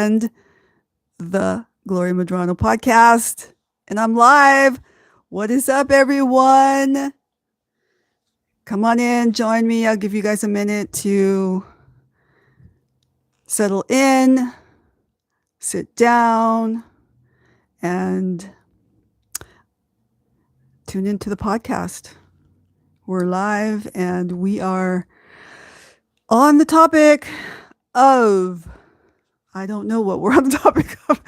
and the Gloria Medrano podcast. And I'm live. What is up, everyone? Come on in, join me. I'll give you guys a minute to settle in, sit down, and tune into the podcast. We're live and we are on the topic of, I don't know what we're on the topic of.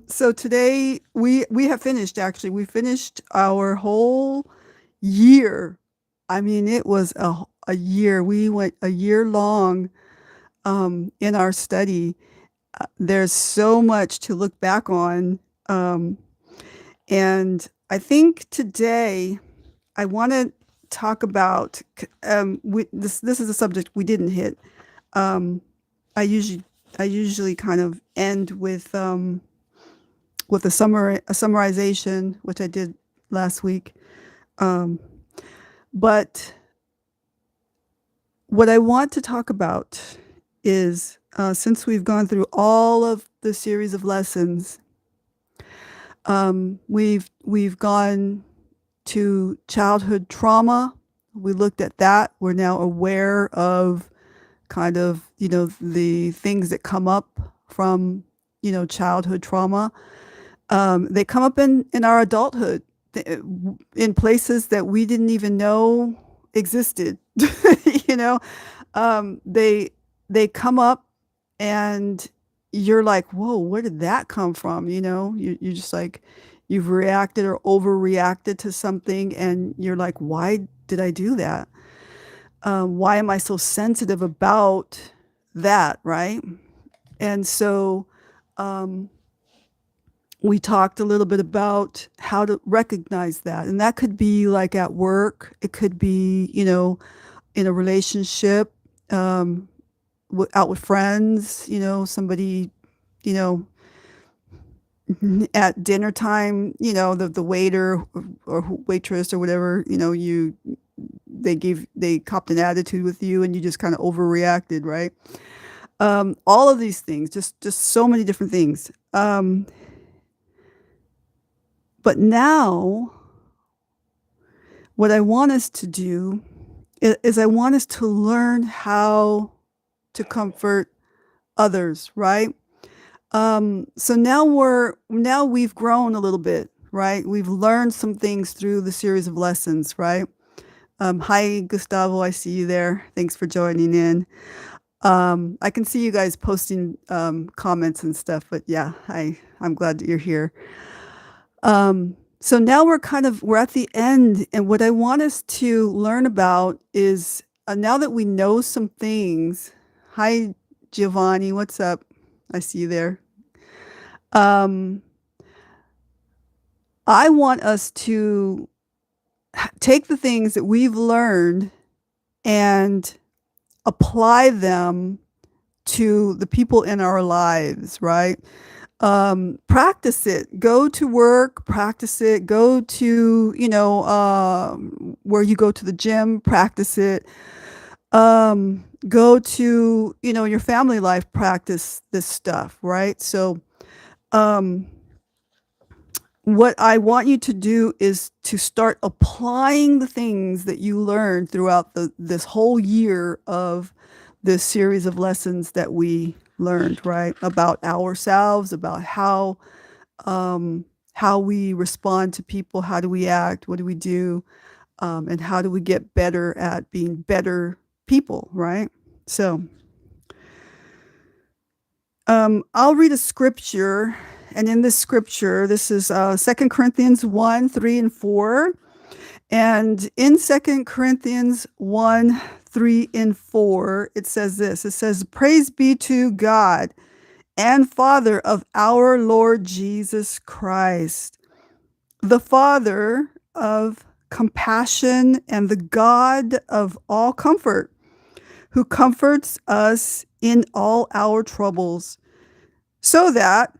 So today we have finished, actually. We finished our whole year. I mean, it was a year. We went a year long in our study. There's so much to look back on. And I think today I want to talk about, this is a subject we didn't hit. I usually kind of end with a summarization, which I did last week. But what I want to talk about is, since we've gone through all of the series of lessons, we've gone to childhood trauma. We looked at that. We're now aware of kind of, the things that come up from, childhood trauma. They come up in our adulthood in places that we didn't even know existed. They come up and you're like, whoa, where did that come from? You're just like, you've reacted or overreacted to something and you're like, why did I do that? Why am I so sensitive about that, right? And so we talked a little bit about how to recognize that. And that could be like at work. It could be, in a relationship, out with friends, somebody, at dinner time, the waiter or waitress or whatever, they copped an attitude with you and you just kind of overreacted, right? All of these things, just so many different things. But now what I want us to do is I want us to learn how to comfort others, right? So now we've grown a little bit, right? We've learned some things through the series of lessons, right? Hi, Gustavo. I see you there. Thanks for joining in. I can see you guys posting comments and stuff, but yeah, I'm glad that you're here. So now we're at the end, and what I want us to learn about is, now that we know some things. Hi, Giovanni. What's up? I see you there. I want us to take the things that we've learned and apply them to the people in our lives, right? Practice it. Go to work, practice it. Go to, where you go to the gym, practice it. Go to, your family life, practice this stuff, right? So, what I want you to do is to start applying the things that you learned throughout this whole year of this series of lessons that we learned, right? About ourselves, about how we respond to people, how do we act, what do we do, and how do we get better at being better people, right? So, I'll read a scripture. And in this scripture, this is 2 Corinthians 1, 3, and 4. And in 2 Corinthians 1, 3, and 4, it says this. It says, "Praise be to God and Father of our Lord Jesus Christ, the Father of compassion and the God of all comfort, who comforts us in all our troubles, so that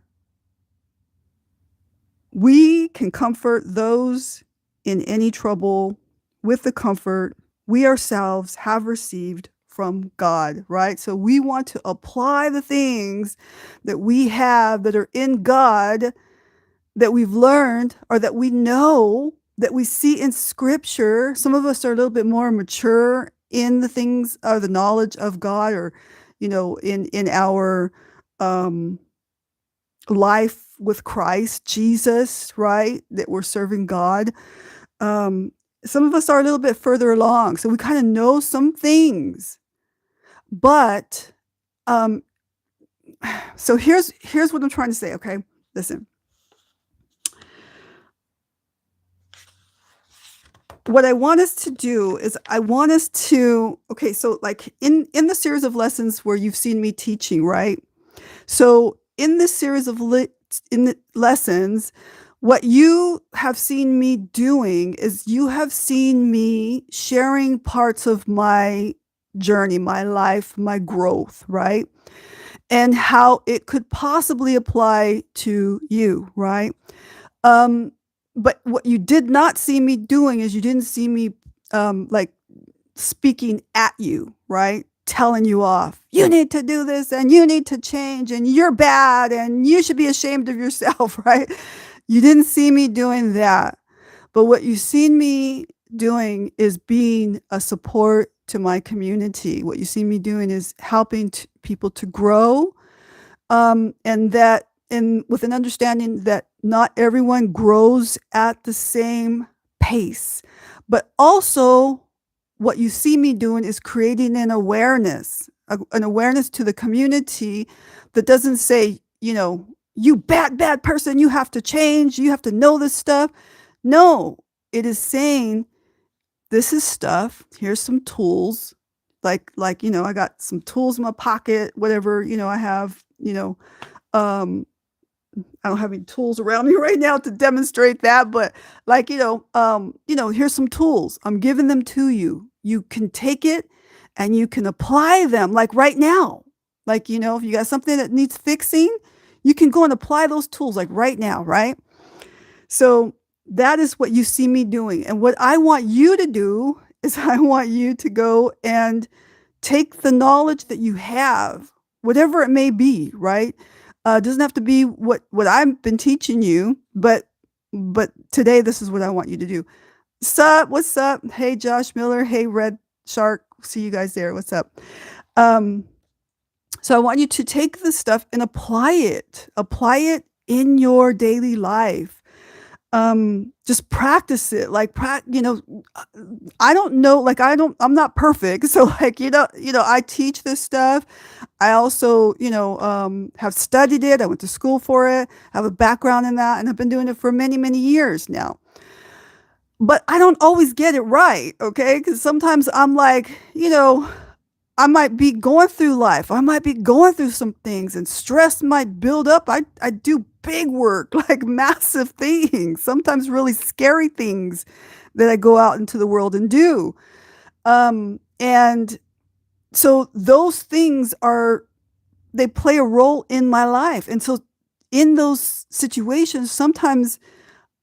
we can comfort those in any trouble with the comfort we ourselves have received from God, right? So we want to apply the things that we have that are in God, that we've learned or that we know, that we see in scripture. Some of us are a little bit more mature in the things or the knowledge of God, or, in our um, life with Christ Jesus, right? That we're serving God. Um, some of us are a little bit further along, so we kind of know some things. But um, so here's what I'm trying to say. Okay, listen. What I want us to do is okay, so like in the series of lessons where you've seen me teaching, right? So in this series of in the lessons, what you have seen me doing is you have seen me sharing parts of my journey, my life, my growth, right? And how it could possibly apply to you, right? Um, but what you did not see me doing is you didn't see me like speaking at you, right? Telling you off. You need to do this and you need to change and you're bad and you should be ashamed of yourself, right? You didn't see me doing that. But what you've seen me doing is being a support to my community. What you see me doing is helping people to grow, and with an understanding that not everyone grows at the same pace. But also, what you see me doing is creating an awareness to the community that doesn't say, you bad person, you have to change, you have to know this stuff. No, it is saying, this is stuff, here's some tools, like, I got some tools in my pocket, whatever, I have, um, I don't have any tools around me right now to demonstrate that, but like, here's some tools. I'm giving them to you. You can take it and you can apply them like right now. Like, if you got something that needs fixing, you can go and apply those tools like right now, right? So that is what you see me doing. And what I want you to do is I want you to go and take the knowledge that you have, whatever it may be, right? It doesn't have to be what I've been teaching you, but today this is what I want you to do. Sup? What's up? Hey, Josh Miller. Hey, Red Shark. See you guys there. What's up? So I want you to take this stuff and apply it. Apply it in your daily life. Just practice it. Like, I don't know, like, I'm not perfect. So like, I teach this stuff. I also, have studied it. I went to school for it. I have a background in that, and I've been doing it for many, many years now. But I don't always get it right. Okay. Cause sometimes I'm like, I might be going through life. I might be going through some things and stress might build up. I do big work, like massive things, sometimes really scary things that I go out into the world and do. And so those things they play a role in my life. And so in those situations, sometimes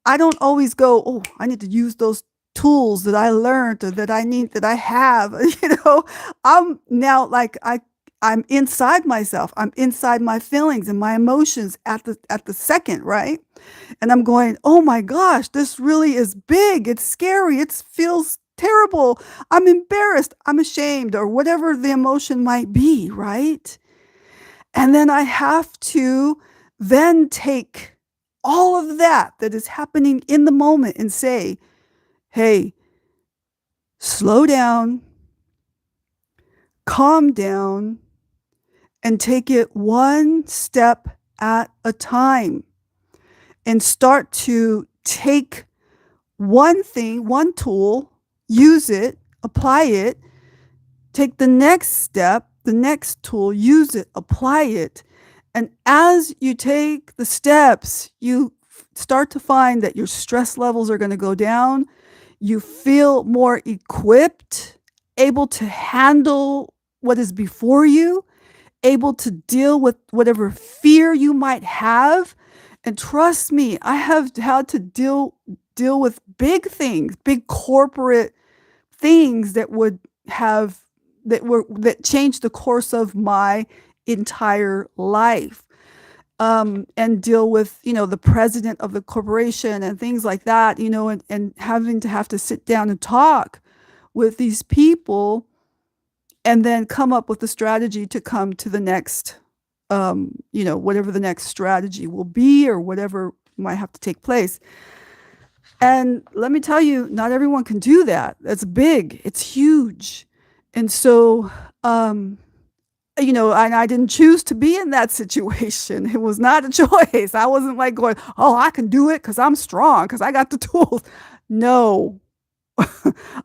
I don't always go, oh, I need to use those tools that I learned or that I have, I'm now like, I'm inside myself. I'm inside my feelings and my emotions at the second, right? And I'm going, oh my gosh, this really is big. It's scary. It feels terrible. I'm embarrassed. I'm ashamed, or whatever the emotion might be, right? And then I have to then take all of that is happening in the moment and say, hey, slow down, calm down, and take it one step at a time, and start to take one thing, one tool, use it, apply it, take the next step, the next tool, use it, apply it. And as you take the steps, you start to find that your stress levels are going to go down. You feel more equipped, able to handle what is before you, able to deal with whatever fear you might have. And trust me, I have had to deal with big things, big corporate things that would have that changed the course of my entire life. And deal with, the president of the corporation and things like that, and having to have to sit down and talk with these people and then come up with a strategy to come to the next, whatever the next strategy will be or whatever might have to take place. And let me tell you, not everyone can do that. That's big. It's huge. And so, and I didn't choose to be in that situation. It was not a choice. I wasn't like going, oh, I can do it because I'm strong, because I got the tools. No,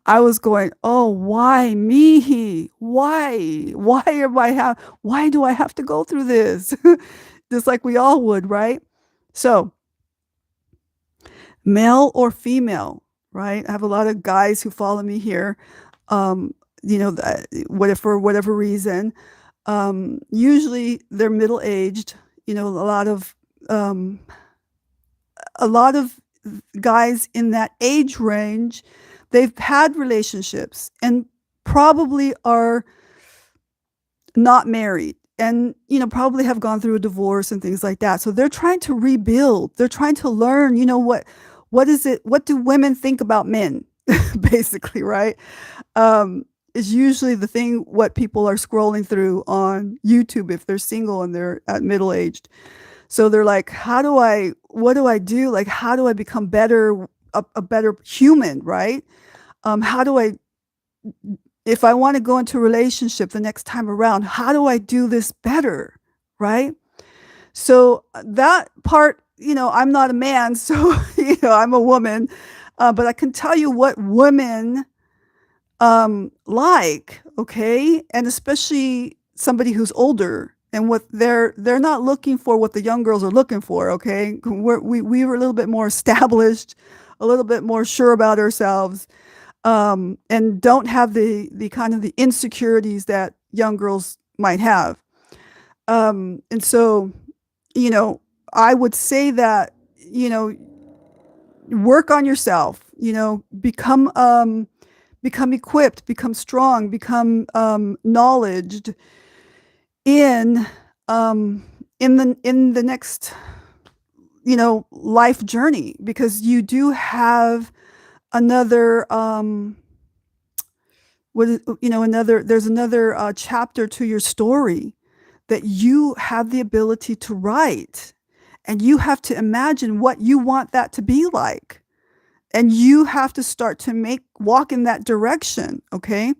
I was going, oh, why me? Why? Why do I have to go through this? Just like we all would, right? So, male or female, right? I have a lot of guys who follow me here. For whatever reason, usually they're middle aged. Um, a lot of guys in that age range, they've had relationships and probably are not married and probably have gone through a divorce and things like that. So they're trying to rebuild. They're trying to learn, what do women think about men? Basically, right? Is usually the thing what people are scrolling through on YouTube if they're single and they're at middle aged. So they're like, what do I do? Like, how do I become a better human, right? How do if I want to go into a relationship the next time around, how do I do this better, right? So that part, I'm not a man, so, I'm a woman, but I can tell you what women like, okay? And especially somebody who's older and what they're not looking for what the young girls are looking for, okay? We were a little bit more established, a little bit more sure about ourselves, and don't have the kind of the insecurities that young girls might have. And so, I would say that, work on yourself, become equipped, become strong, become knowledged in in the next life journey, because you do have another there's another chapter to your story that you have the ability to write, and you have to imagine what you want that to be like. And you have to start to walk in that direction, okay?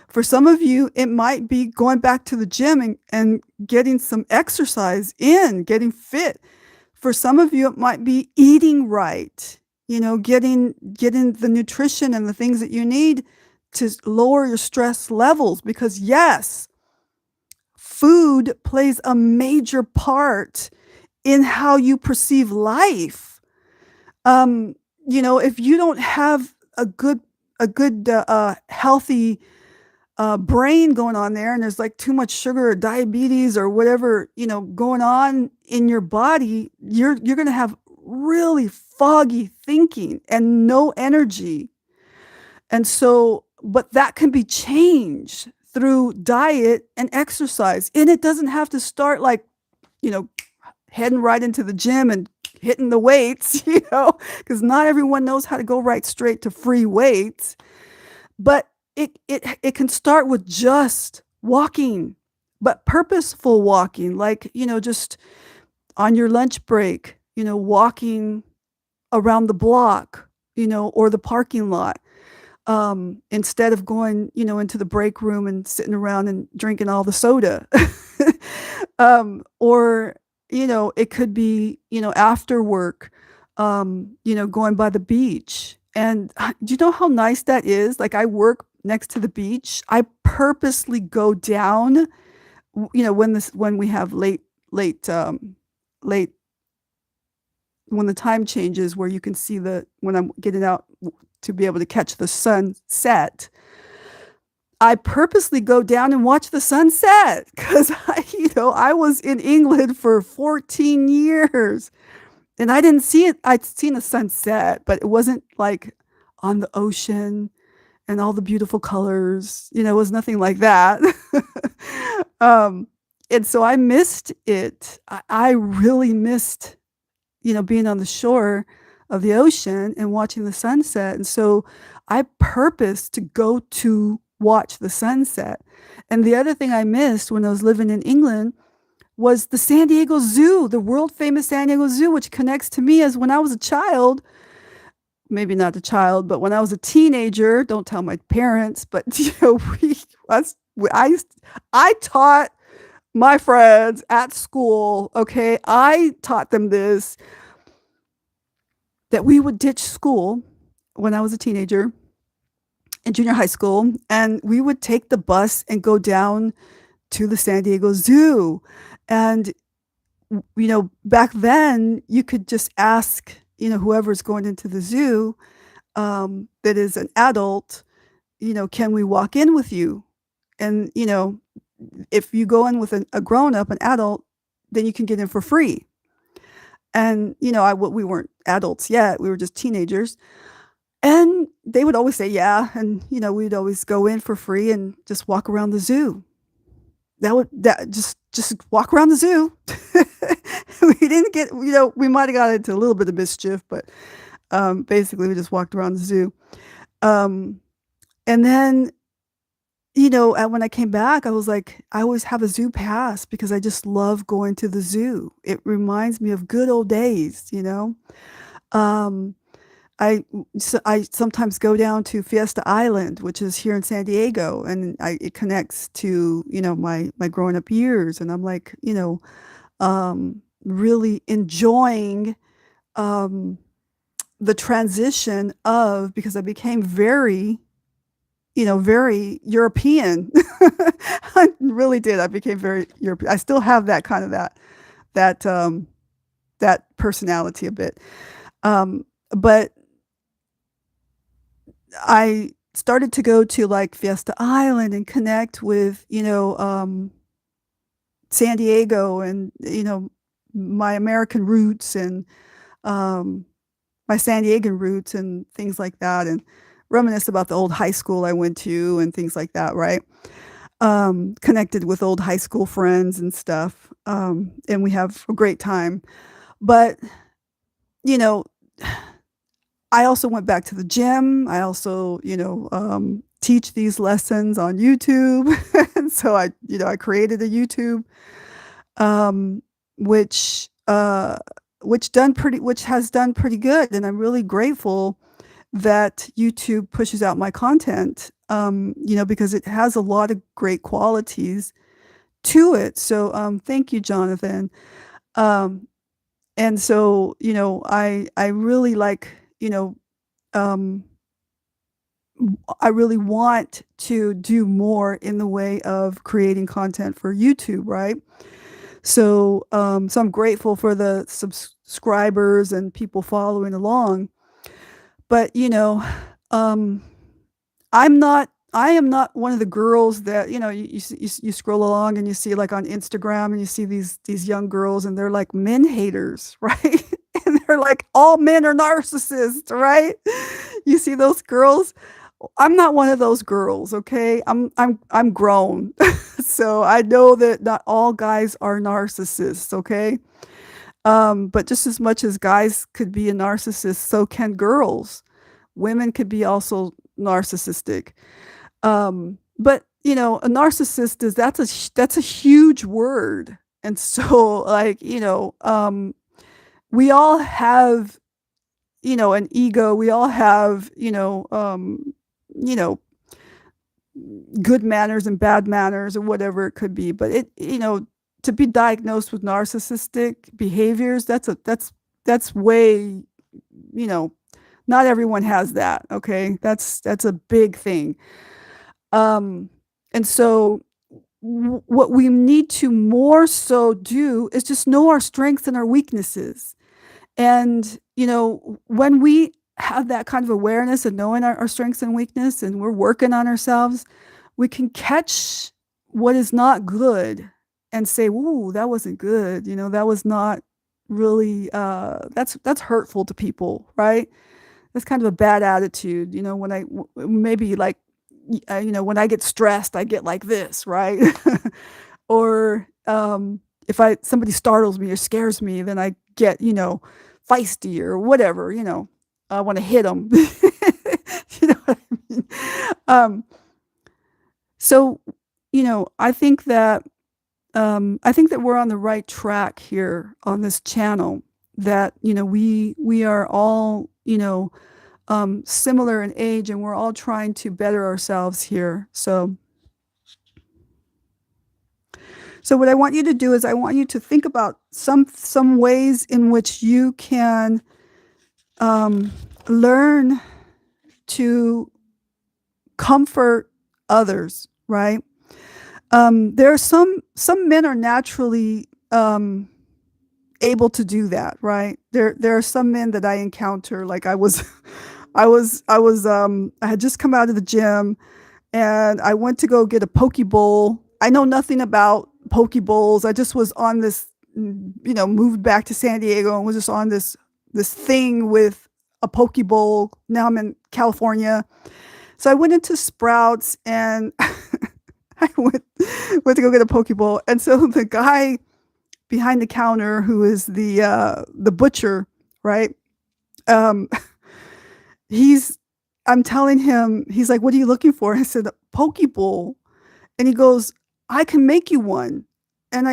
For some of you, it might be going back to the gym and getting some exercise in, getting fit. For some of you, it might be eating right, getting the nutrition and the things that you need to lower your stress levels. Because yes, food plays a major part in how you perceive life. If you don't have a good healthy brain going on there, and there's like too much sugar or diabetes or whatever, going on in your body, you're going to have really foggy thinking and no energy. And so, but that can be changed through diet and exercise. And it doesn't have to start like, heading right into the gym and hitting the weights, because not everyone knows how to go right straight to free weights. But it can start with just walking, but purposeful walking, like, just on your lunch break, walking around the block, or the parking lot, instead of going, into the break room and sitting around and drinking all the soda. Or, it could be, after work, going by the beach. And do you know how nice that is? Like, I work next to the beach. I purposely go down, when we have late, when the time changes, where you can see when I'm getting out to be able to catch the sunset. I purposely go down and watch the sunset because I was in England for 14 years and I didn't see it. I'd seen a sunset, but it wasn't like on the ocean and all the beautiful colors. It was nothing like that. um, and so I missed it. I really missed, being on the shore of the ocean and watching the sunset. And so I purposed to go to watch the sunset. And the other thing I missed when I was living in England was the San Diego Zoo, the world famous San Diego Zoo, which connects to me as when I was a child, maybe not a child, but when I was a teenager, don't tell my parents, but us, I taught my friends at school, okay, I taught them this, that we would ditch school when I was a teenager in junior high school, and we would take the bus and go down to the San Diego Zoo. And, back then you could just ask, whoever's going into the zoo, that is an adult, can we walk in with you? And, if you go in with a grown up, an adult, then you can get in for free. And, we weren't adults yet. We were just teenagers. And they would always say, yeah. And, we'd always go in for free and just walk around the zoo. Just walk around the zoo. We didn't get, we might have got into a little bit of mischief, but basically we just walked around the zoo. And then, when I came back, I was like, I always have a zoo pass because I just love going to the zoo. It reminds me of good old days. Um, I sometimes go down to Fiesta Island, which is here in San Diego, and it connects to, my growing up years. And I'm like, really enjoying, the transition because I became very, very European. I really did. I became very European. I still have that kind of that personality a bit. But I started to go to like Fiesta Island and connect with, San Diego and, my American roots and, my San Diegan roots and things like that, and reminisce about the old high school I went to and things like that, right? Connected with old high school friends and stuff. And we have a great time. But, you know, I also went back to the gym. I also, teach these lessons on YouTube. And so I created a YouTube, um, which, which has done pretty good. And I'm really grateful that YouTube pushes out my content, because it has a lot of great qualities to it. So, thank you, Jonathan. Um, and so, I really like, um, I really want to do more in the way of creating content for YouTube, right? So I'm grateful for the subscribers and people following along. But, um, I am not one of the girls that, you scroll along and you see like on Instagram and you see these young girls and they're like men haters, right? And they're like, all men are narcissists, right? You see those girls? I'm not one of those girls, okay? I'm grown. So I know that not all guys are narcissists, okay? But just as much as guys could be a narcissist, so can girls. Women could be also narcissistic. But a narcissist that's a huge word. And so like, we all have, an ego. We all have, you know, good manners and bad manners or whatever it could be. But to be diagnosed with narcissistic behaviors, that's way, not everyone has that. Okay. That's a big thing. And so what we need to more so do is just know our strengths and our weaknesses. And, when we have that kind of awareness and knowing our strengths and weakness and we're working on ourselves, we can catch what is not good and say, "Ooh, that wasn't good." That was not really, that's hurtful to people, right? That's kind of a bad attitude, when maybe like, when I get stressed, I get like this, right? Or if somebody startles me or scares me, then I get, feisty or whatever, I want to hit them. You know what I mean? Um, so, I think that we're on the right track here on this channel. That we are all similar in age, and we're all trying to better ourselves here. So what I want you to do is I want you to think about some ways in which you can learn to comfort others, right? There are some men are naturally able to do that, right? There are some men that I encounter, like I had just come out of the gym and I went to go get a poke bowl. I know nothing about poke bowls. I just was on this, moved back to San Diego and was just on this thing with a poke bowl. Now I'm in California. So I went into Sprouts and I went to go get a poke bowl. And so the guy behind the counter, who is the butcher, right? Um, I'm telling him, he's like, "What are you looking for?" I said, "Poke bowl." And he goes, "I can make you one." And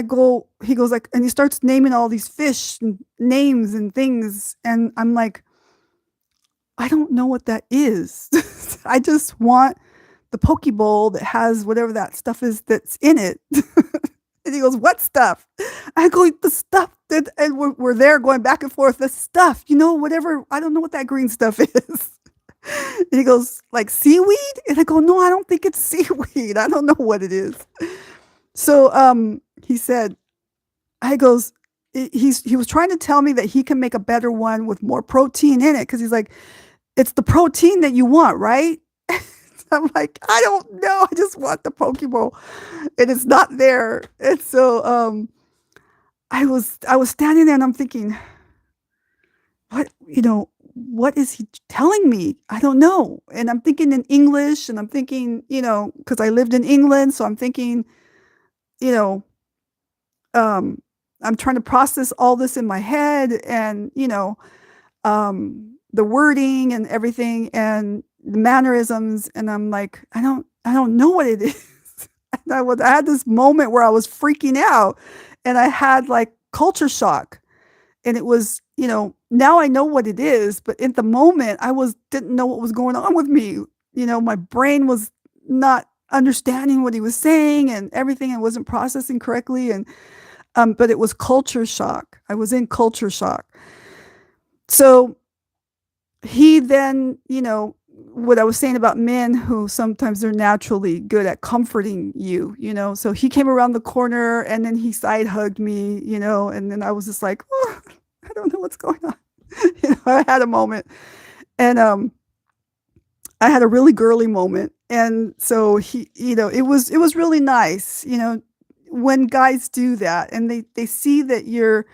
he goes like, and he starts naming all these fish and names and things. And I'm like, I don't know what that is. I just want the poke bowl that has whatever that stuff is that's in it. And he goes, "What stuff?" I go, "The stuff that," and we're there going back and forth, the stuff, whatever. I don't know what that green stuff is. And he goes, "Like seaweed?" And I go, "No, I don't think it's seaweed. I don't know what it is." So he said, I goes, he was trying to tell me that he can make a better one with more protein in it, because he's like, "It's the protein that you want, right?" I'm like, "I don't know. I just want the poke bowl." And it's not there. And so I was standing there and I'm thinking, what is he telling me? I don't know. And I'm thinking in English, and I'm thinking, because I lived in England, so I'm thinking, you know, um, I'm trying to process all this in my head, and, the wording and everything and the mannerisms. And I'm like, I don't know what it is. And I had this moment where I was freaking out, and I had like culture shock. And it was, now I know what it is, but at the moment didn't know what was going on with me. My brain was not understanding what he was saying and everything, and wasn't processing correctly. And but it was culture shock. I was in culture shock. So he then, what I was saying about men who sometimes they're naturally good at comforting you, so he came around the corner and then he side hugged me, and then I was just like, "Oh, I don't know what's going on." I had a moment, and I had a really girly moment. And so he, it was really nice, when guys do that and they see that you're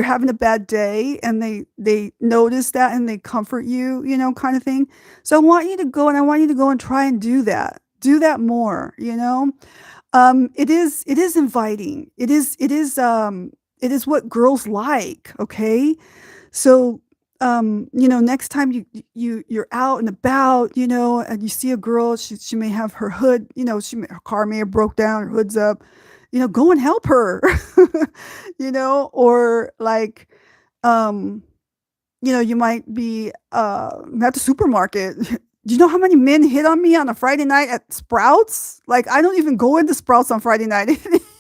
having a bad day, and they notice that and they comfort you, kind of thing. So I want you to go and try and do that. Do that more, it is inviting. It is what girls like, okay? So next time you're out and about, and you see a girl, she may have her hood, her car may have broke down, her hood's up, go and help her. Or like, you might be at the supermarket. Do you know how many men hit on me on a Friday night at Sprouts? Like, I don't even go into Sprouts on Friday night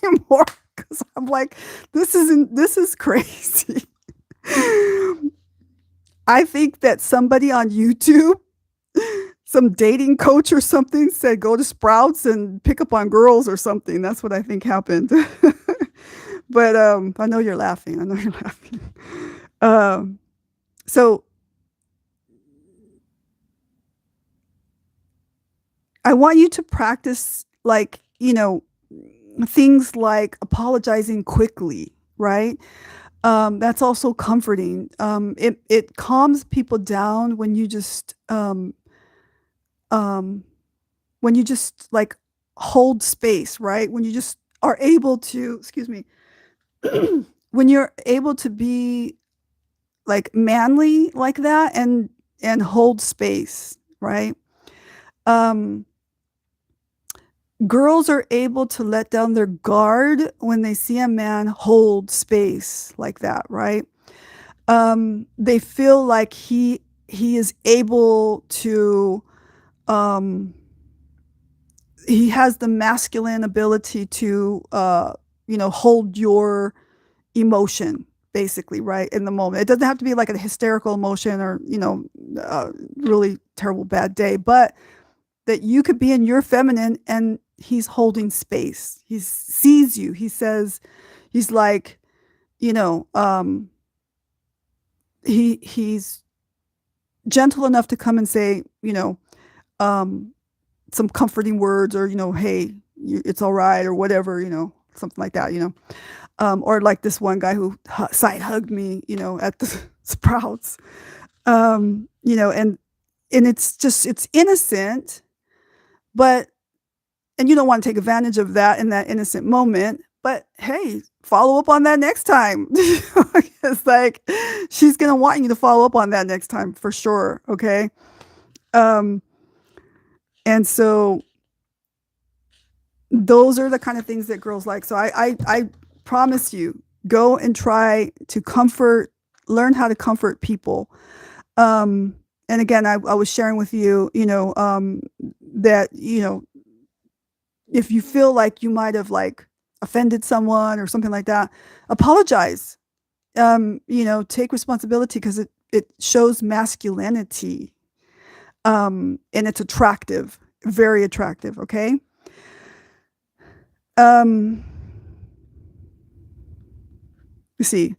anymore, because I'm like, this is crazy. I think that somebody on YouTube, some dating coach or something, said go to Sprouts and pick up on girls or something. That's what I think happened. But I know you're laughing. I know you're laughing. So I want you to practice, like, things like apologizing quickly, right? That's also comforting. It calms people down um, when you just like hold space, right? When you just are able to, excuse me, when you're able to be like manly like that and hold space, right? Um, Girls are able to let down their guard when they see a man hold space like that, right? They feel like he is able to um he has the masculine ability to hold your emotion basically, right, in the moment. It doesn't have to be like a hysterical emotion or really terrible bad day, but that you could be in your feminine and he's holding space. He sees you. He says, he's like, you know, he's gentle enough to come and say, um, some comforting words or, hey, it's all right or whatever, something like that, or like this one guy who side hugged me, at the Sprouts, and it's innocent, but and you don't want to take advantage of that in that innocent moment, but hey, follow up on that next time. It's like she's gonna want you to follow up on that next time for sure. Okay. Um, and so those are the kind of things that girls like. So I promise you, go and try to learn how to comfort people. And again, I was sharing with you, that, if you feel like you might have like offended someone or something like that, apologize. Take responsibility because it shows masculinity. And it's attractive, very attractive. Okay. Um, you see,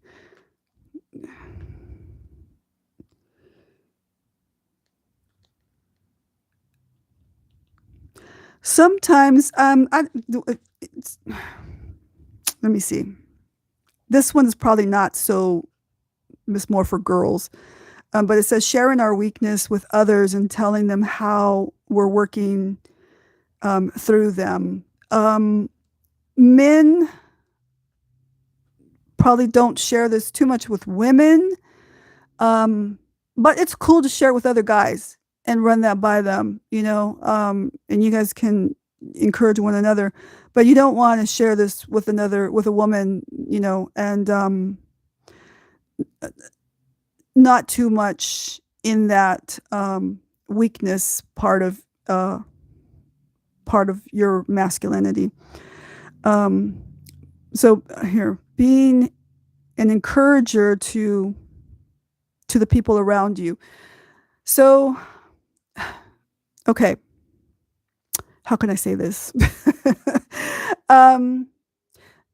sometimes, let me see. This one is probably not so, it's more for girls. But it says sharing our weakness with others and telling them how we're working through them. Men probably don't share this too much with women, but it's cool to share with other guys and run that by them, and you guys can encourage one another. But you don't want to share this with with a woman, and not too much in that weakness part of your masculinity. So here, being an encourager to the people around you. So, okay, how can I say this? um,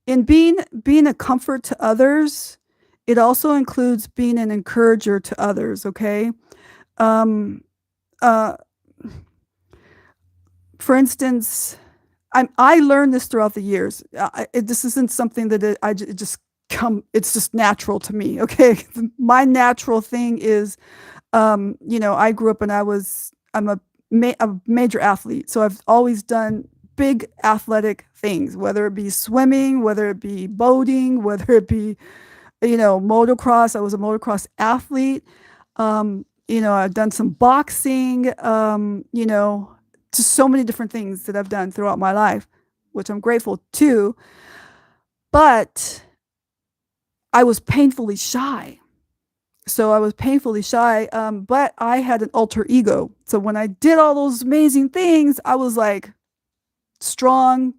in being a comfort to others, it also includes being an encourager to others. Okay. Um, uh, for instance, I learned this throughout the years. This isn't something that it just it's just natural to me. Okay. My natural thing is, I grew up and I'm a major athlete. So I've always done big athletic things, whether it be swimming, whether it be boating, whether it be, motocross. I was a motocross athlete. I've done some boxing, just so many different things that I've done throughout my life, which I'm grateful to. But I was painfully shy. So I was painfully shy, but I had an alter ego. So when I did all those amazing things, I was like strong.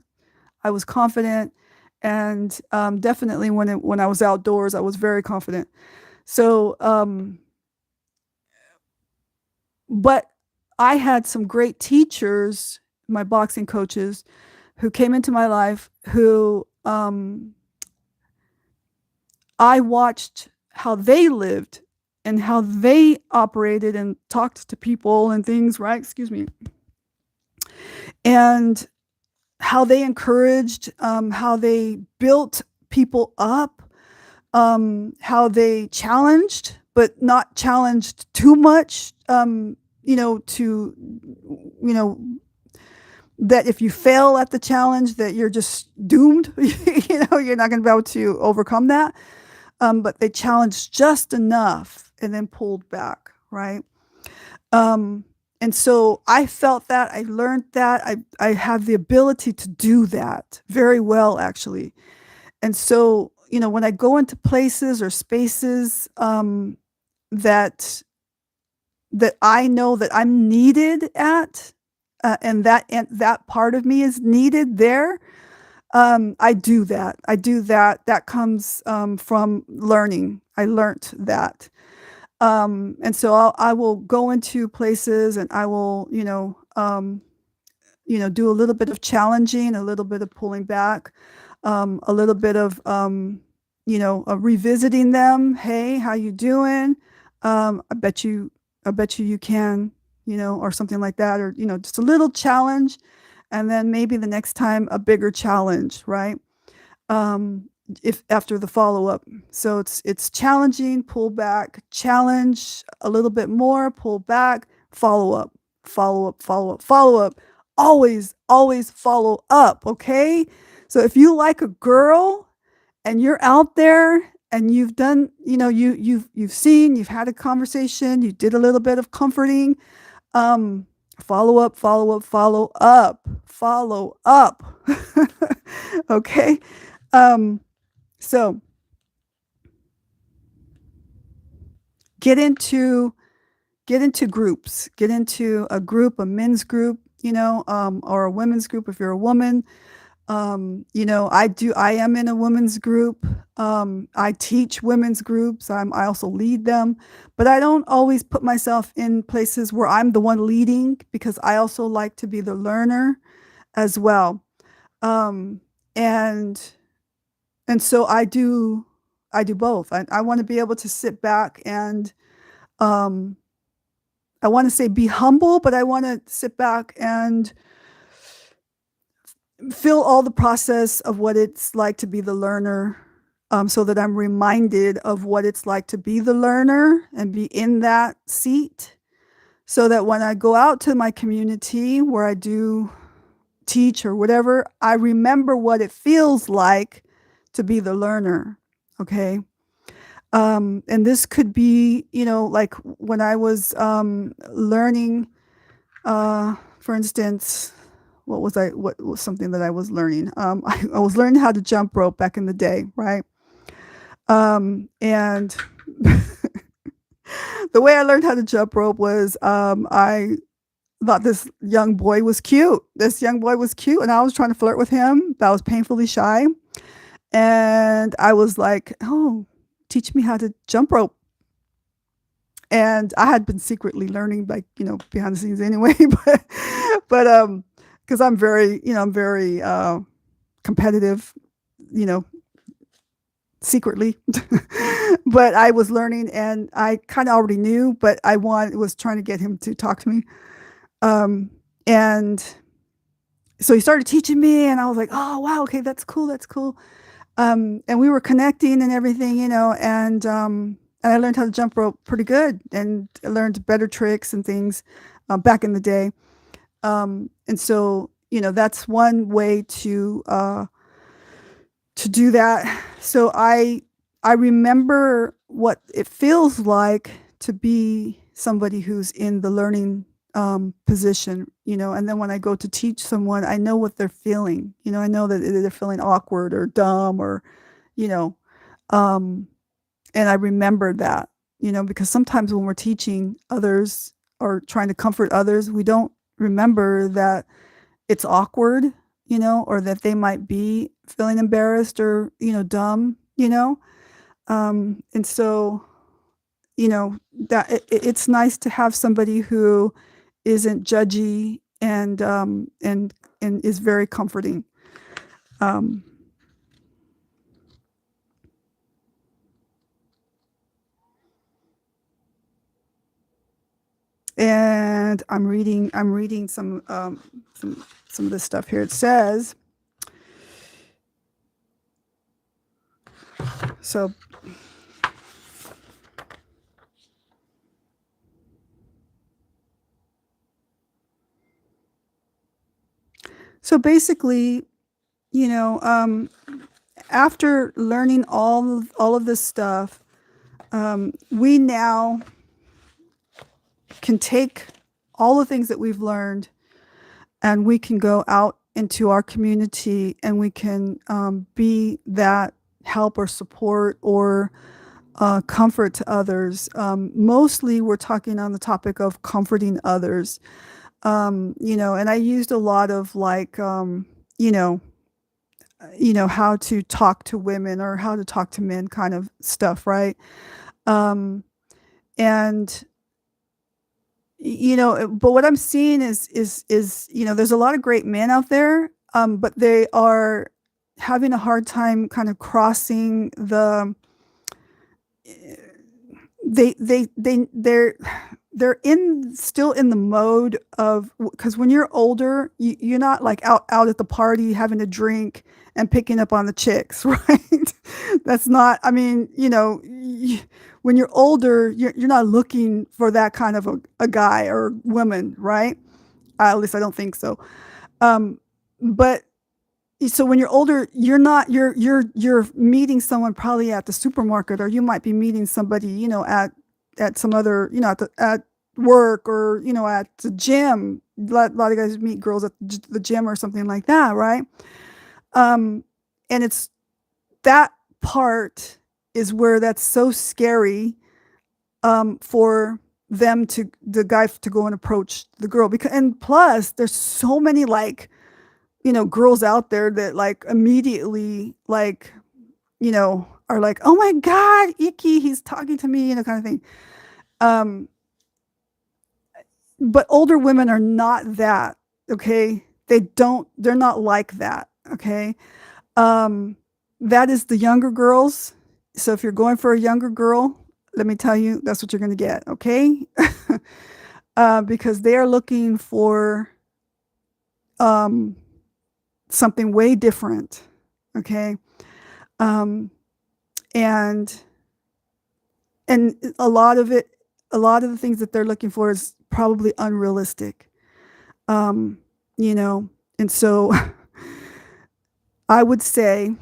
I was confident, and definitely when I was outdoors, I was very confident. So, but I had some great teachers, my boxing coaches, who came into my life who I watched how they lived and how they operated and talked to people and things, right? Excuse me. And how they encouraged, how they built people up, how they challenged, but not challenged too much, to, you know, that if you fail at the challenge, that you're just doomed. You're not going to be able to overcome that. But they challenged just enough and then pulled back, right? Um, and so I felt that, I learned that, I have the ability to do that very well, actually. And so, when I go into places or spaces, that I know that I'm needed at, and that part of me is needed there. I do that. I do that. That comes from learning. I learned that. And so I will go into places and I will, do a little bit of challenging, a little bit of pulling back, a little bit of, revisiting them. Hey, how you doing? I bet you you can, or something like that, or, just a little challenge. And then maybe the next time a bigger challenge, right? Um, if after the follow-up. So it's challenging, pull back, challenge a little bit more, pull back, follow up, follow up, follow up, follow up. Always, always follow up, okay? So if you like a girl and you're out there and you've done, you've had a conversation, you did a little bit of comforting, um, follow up, follow up, follow up, follow up. Okay. Um, so get into groups, get into a group, a men's group, or a women's group if you're a woman. I am in a women's group. I teach women's groups. I also lead them, but I don't always put myself in places where I'm the one leading, because I also like to be the learner as well. Um, and so I do both. I want to be able to sit back and, um, I want to say be humble, but I want to sit back and feel all the process of what it's like to be the learner, so that I'm reminded of what it's like to be the learner and be in that seat, so that when I go out to my community where I do teach or whatever, I remember what it feels like to be the learner. Okay. And this could be, like when I was learning, for instance, what was something that I was learning? I was learning how to jump rope back in the day, right? And the way I learned how to jump rope was, I thought this young boy was cute. This young boy was cute, and I was trying to flirt with him, but I was painfully shy. And I was like, "Oh, teach me how to jump rope." And I had been secretly learning, like, behind the scenes anyway, but because I'm very competitive, you know, secretly. But I was learning and I kind of already knew, but was trying to get him to talk to me. And so he started teaching me and I was like, "Oh, wow, okay, that's cool, that's cool." And we were connecting and everything, and I learned how to jump rope pretty good, and I learned better tricks and things back in the day. And so, that's one way to do that. So I remember what it feels like to be somebody who's in the learning position, and then when I go to teach someone, I know what they're feeling. I know that they're feeling awkward or dumb or, you know, um, and I remember that, because sometimes when we're teaching others or trying to comfort others, we don't remember that it's awkward, or that they might be feeling embarrassed or, dumb, and so, that it's nice to have somebody who isn't judgy and is very comforting. Um, and I'm reading some of this stuff here. It says, So so basically, you know, after learning all of this stuff, we now can take all the things that we've learned and we can go out into our community and we can be that help or support or comfort to others. Mostly, we're talking on the topic of comforting others. You know, and I used a lot of like, you know, how to talk to women or how to talk to men kind of stuff, right? Um, and but what I'm seeing is there's a lot of great men out there, but they are having a hard time kind of crossing the they're in still in the mode of, because when you're older, you're not like out at the party having a drink and picking up on the chicks, right? That's not, I mean, when you're older, you're not looking for that kind of a guy or woman, right? At least I don't think so. But so when you're older, you're meeting someone probably at the supermarket, or you might be meeting somebody, at some other, at work, or at the gym. A lot of guys meet girls at the gym or something like that, right? And it's that part is where that's so scary, for the guy to go and approach the girl, because, and plus there's so many like, girls out there that like immediately like, are like, oh my God, icky, he's talking to me, kind of thing. Um, but older women are not that, okay? They're not like that, okay? Um, that is the younger girls. So if you're going for a younger girl, let me tell you, that's what you're going to get, okay? Because they are looking for um, something way different, okay? Um, and a lot of the things that they're looking for is probably unrealistic, um, and so I would say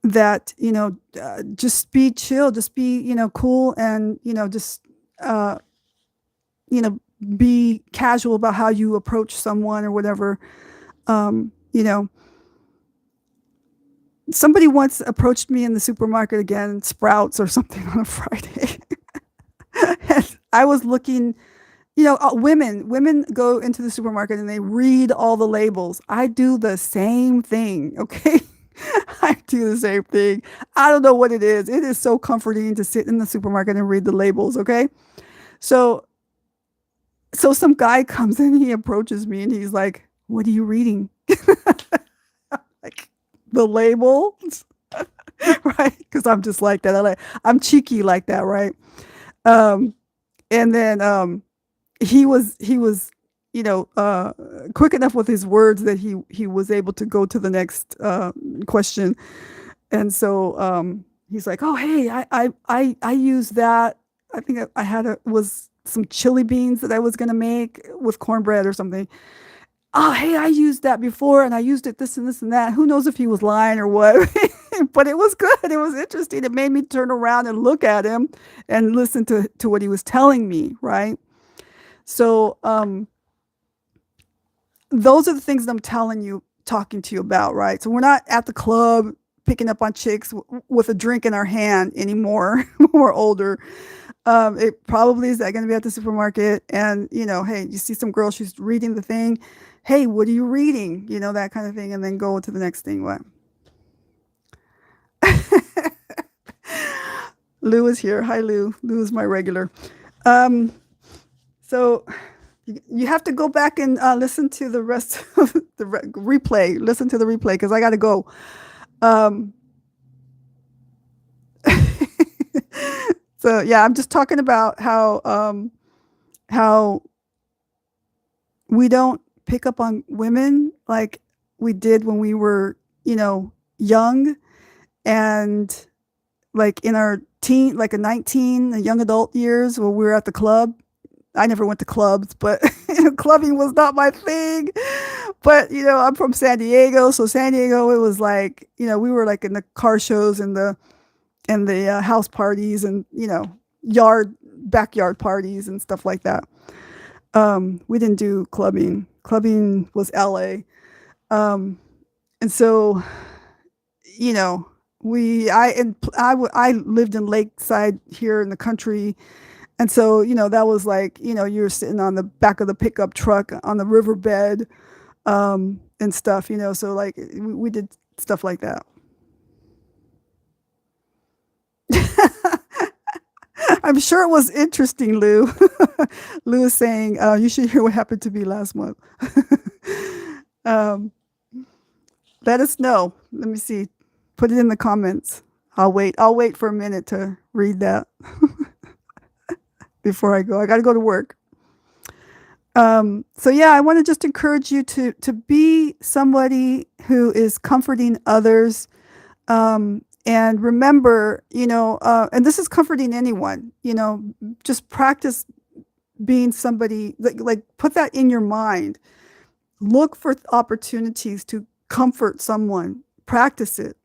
that, just be chill, just be, cool, and, just, uh, you know, be casual about how you approach someone or whatever. You know, somebody once approached me in the supermarket, again, Sprouts or something, on a Friday. And I was looking, women go into the supermarket and they read all the labels. I do the same thing, okay? I do the same thing. I don't know what it is. It is so comforting to sit in the supermarket and read the labels, okay? So some guy comes in, he approaches me and he's like, "What are you reading?" Like, the labels, right? Because I'm just like that. I'm cheeky like that, right? Um, and then he was quick enough with his words that he was able to go to the next question. And so he's like, "Oh, hey, I use that. I think I had was some chili beans that I was gonna make with cornbread or something. Oh, hey, I used that before, and I used it this and this and that." Who knows if he was lying or what? But it was good. It was interesting. It made me turn around and look at him and listen to what he was telling me, right? So those are the things that I'm telling you, talking to you about, right? So we're not at the club picking up on chicks with a drink in our hand anymore when we're older. It probably is going to be at the supermarket, and hey, you see some girl, she's reading the thing. Hey, what are you reading? That kind of thing, and then go to the next thing. What? Lou is here. Hi, Lou. Lou is my regular. Um, so you have to go back and listen to the rest of the replay. Listen to the replay because I got to go. Um, so yeah, I'm just talking about how we don't pick up on women like we did when we were, young, And like in our teen, like a 19, a young adult years when we were at the club, I never went to clubs, but clubbing was not my thing. But I'm from San Diego, so San Diego, it was like, we were like in the car shows and the house parties and yard backyard parties and stuff like that. We didn't do clubbing. Clubbing was LA. Um, and so you know I lived in Lakeside here in the country, and so that was like you were sitting on the back of the pickup truck on the riverbed, and stuff, so like we did stuff like that. I'm sure it was interesting, Lou. Lou is saying, you should hear what happened to me last month. um, Let us know. Let me see. Put it in the comments. I'll wait for a minute to read that before I go. I got to go to work. So yeah, I want to just encourage you to be somebody who is comforting others. And remember, and this is comforting anyone, just practice being somebody, like put that in your mind. Look for opportunities to comfort someone, practice it.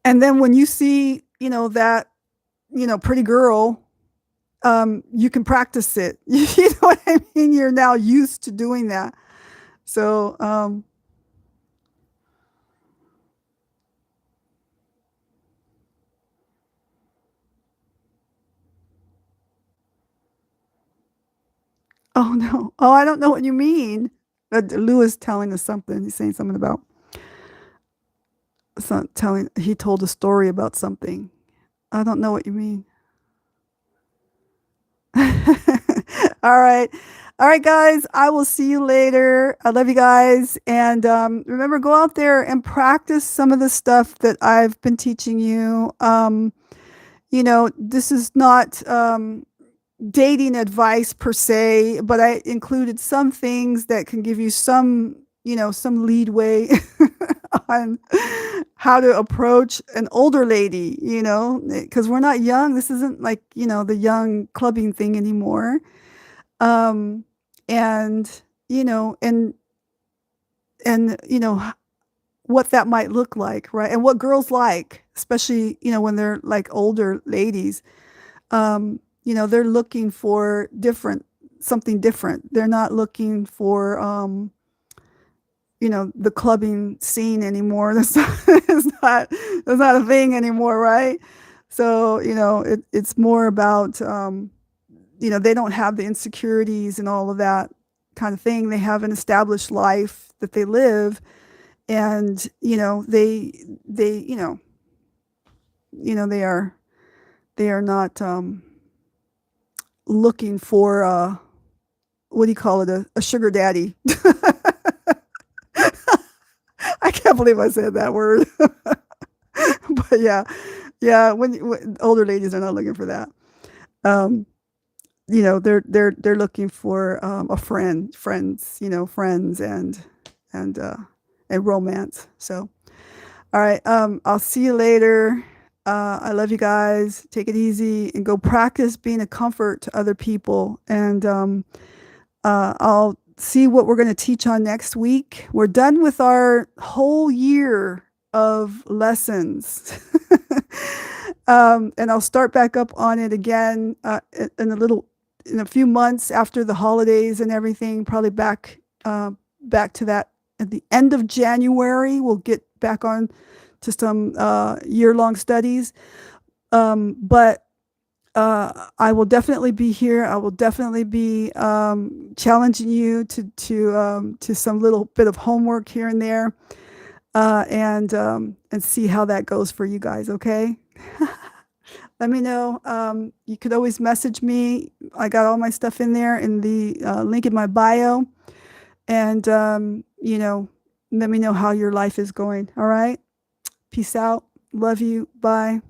And then when you see, that, pretty girl, you can practice it. You know what I mean? You're now used to doing that. So, oh no. Oh, I don't know what you mean. Lou is telling us something. He's saying something about he told a story about something. I don't know what you mean. All right. All right, guys. I will see you later. I love you guys. And remember, go out there and practice some of the stuff that I've been teaching you. This is not dating advice per se, but I included some things that can give you some leadway on how to approach an older lady, because we're not young. This isn't like, the young clubbing thing anymore. Um, and, and what that might look like, right? And what girls like, especially, when they're like older ladies, they're looking for something different. They're not looking for, the clubbing scene anymore. That's not a thing anymore, right? So, it's more about, they don't have the insecurities and all of that kind of thing. They have an established life that they live, and, they, they are not, looking for, what do you call it? A sugar daddy. I can't believe I said that word. But yeah, yeah. When older ladies are not looking for that, um, they're looking for a friends, friends and and romance. So, all right. I'll see you later. I love you guys. Take it easy and go practice being a comfort to other people. And I'll see what we're going to teach on next week. We're done with our whole year of lessons. And I'll start back up on it again in a few months after the holidays and everything. Probably back to that at the end of January. We'll get back on to some year-long studies. But I will definitely be here. I will definitely be challenging you to some little bit of homework here and there, and see how that goes for you guys. Okay. Let me know. You could always message me. I got all my stuff in there in the link in my bio, and let me know how your life is going. All right. Peace out. Love you. Bye.